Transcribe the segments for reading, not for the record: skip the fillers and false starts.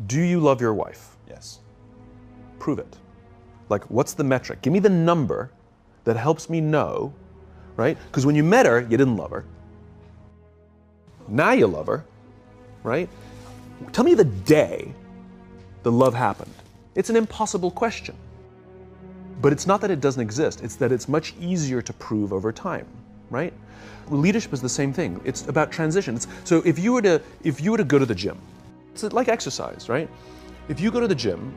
Do you love your wife? Yes. Prove it. Like, what's the metric? Give me the number that helps me know, right? Because when you met her, you didn't love her. Now you love her, right? Tell me the day the love happened. It's an impossible question. But it's not that it doesn't exist, it's that it's much easier to prove over time, right? Leadership is the same thing. It's about transition. So if you were to go to the gym, it's like exercise, right? If you go to the gym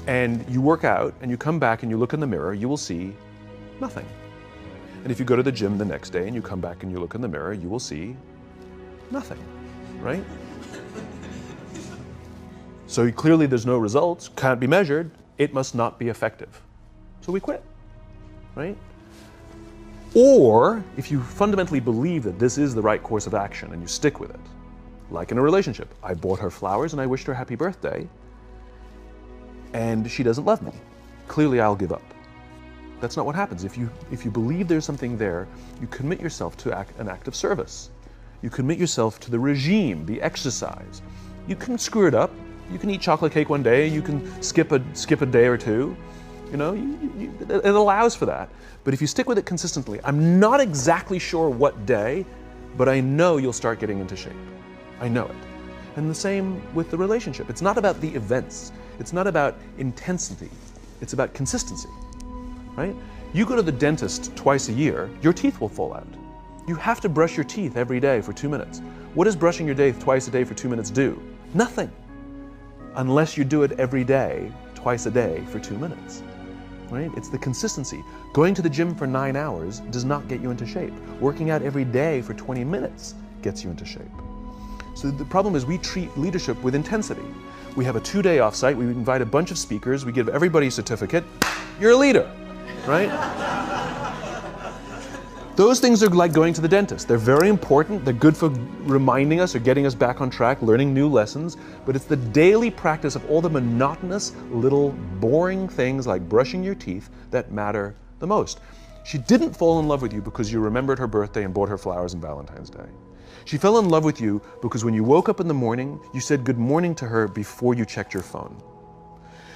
and you work out and you come back and you look in the mirror, you will see nothing. And if you go to the gym the next day and you come back and you look in the mirror, you will see nothing, right? So clearly there's no results, can't be measured, it must not be effective. So we quit, right? Or if you fundamentally believe that this is the right course of action and you stick with it, like in a relationship, I bought her flowers and I wished her happy birthday, and she doesn't love me. Clearly I'll give up. That's not what happens. If you believe there's something there, you commit yourself to an act of service. You commit yourself to the regime, the exercise. You can screw it up. You can eat chocolate cake one day, you can skip a day or two. You know, it allows for that. But if you stick with it consistently, I'm not exactly sure what day, but I know you'll start getting into shape. I know it. And the same with the relationship. It's not about the events. It's not about intensity. It's about consistency, right? You go to the dentist twice a year, your teeth will fall out. You have to brush your teeth every day for 2 minutes. What does brushing your teeth twice a day for 2 minutes do? Nothing. Unless you do it every day, twice a day for 2 minutes, right? It's the consistency. Going to the gym for 9 hours does not get you into shape. Working out every day for 20 minutes gets you into shape. So the problem is we treat leadership with intensity. We have a 2-day offsite, we invite a bunch of speakers, we give everybody a certificate, you're a leader, right? Those things are like going to the dentist. They're very important, they're good for reminding us or getting us back on track, learning new lessons, but it's the daily practice of all the monotonous, little, boring things like brushing your teeth that matter the most. She didn't fall in love with you because you remembered her birthday and bought her flowers on Valentine's Day. She fell in love with you because when you woke up in the morning, you said good morning to her before you checked your phone.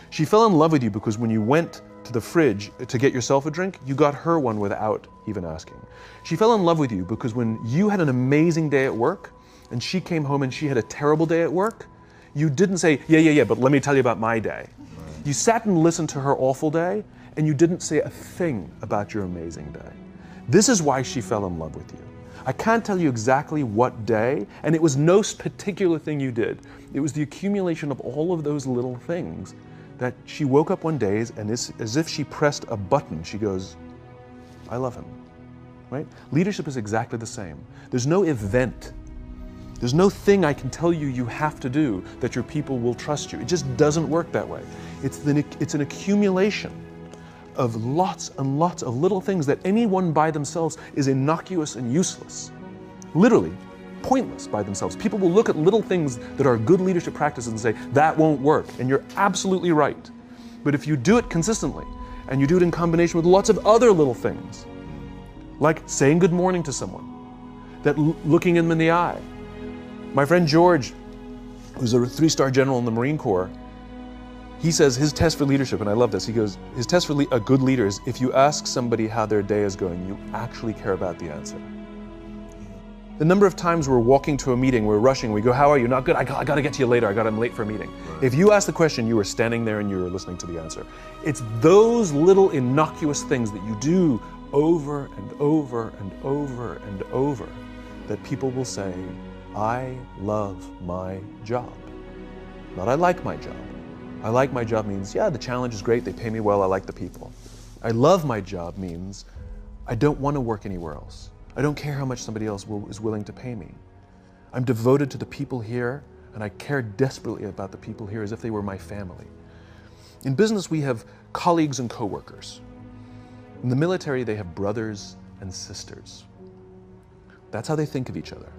She fell in love with you because when you went to the fridge to get yourself a drink, you got her one without even asking. She fell in love with you because when you had an amazing day at work and she came home and she had a terrible day at work, you didn't say, yeah, but let me tell you about my day. You sat and listened to her awful day and you didn't say a thing about your amazing day. This is why she fell in love with you. I can't tell you exactly what day, and it was no particular thing you did. It was the accumulation of all of those little things that she woke up one day and as if she pressed a button, she goes, I love him, right? Leadership is exactly the same. There's no event. There's no thing I can tell you you have to do that your people will trust you. It just doesn't work that way. It's an accumulation of lots and lots of little things that anyone by themselves is innocuous and useless. Literally, pointless by themselves. People will look at little things that are good leadership practices and say, that won't work, and you're absolutely right. But if you do it consistently, and you do it in combination with lots of other little things, like saying good morning to someone, that looking them in the eye. My friend George, who's a 3-star general in the Marine Corps, he says his test for leadership, and I love this, he goes, his test for a good leader is if you ask somebody how their day is going, you actually care about the answer. The number of times we're walking to a meeting, we're rushing, we go, how are you? Not good, I got to get to you later, I'm late for a meeting. Right. If you ask the question, you were standing there and you were listening to the answer. It's those little innocuous things that you do over and over and over and over that people will say, I love my job. Not I like my job. I like my job means, yeah, the challenge is great, they pay me well, I like the people. I love my job means, I don't want to work anywhere else. I don't care how much somebody else is willing to pay me. I'm devoted to the people here, and I care desperately about the people here as if they were my family. In business, we have colleagues and coworkers. In the military, they have brothers and sisters. That's how they think of each other.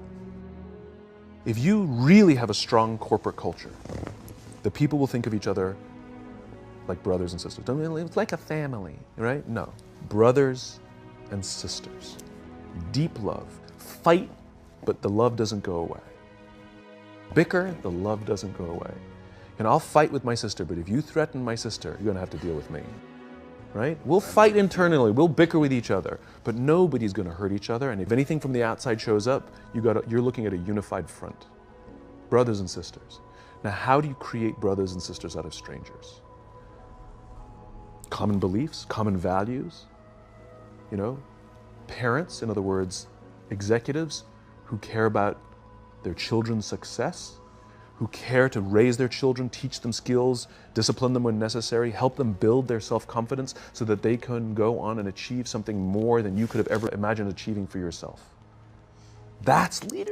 If you really have a strong corporate culture, the people will think of each other like brothers and sisters. It's like a family, right? No, brothers and sisters. Deep love. Fight, but the love doesn't go away. Bicker, the love doesn't go away. And I'll fight with my sister, but if you threaten my sister, you're going to have to deal with me. Right? We'll fight internally, we'll bicker with each other, but nobody's going to hurt each other. And if anything from the outside shows up, you're looking at a unified front. Brothers and sisters. Now, how do you create brothers and sisters out of strangers? Common beliefs, common values, parents, in other words, executives who care about their children's success, who care to raise their children, teach them skills, discipline them when necessary, help them build their self-confidence so that they can go on and achieve something more than you could have ever imagined achieving for yourself. That's leadership.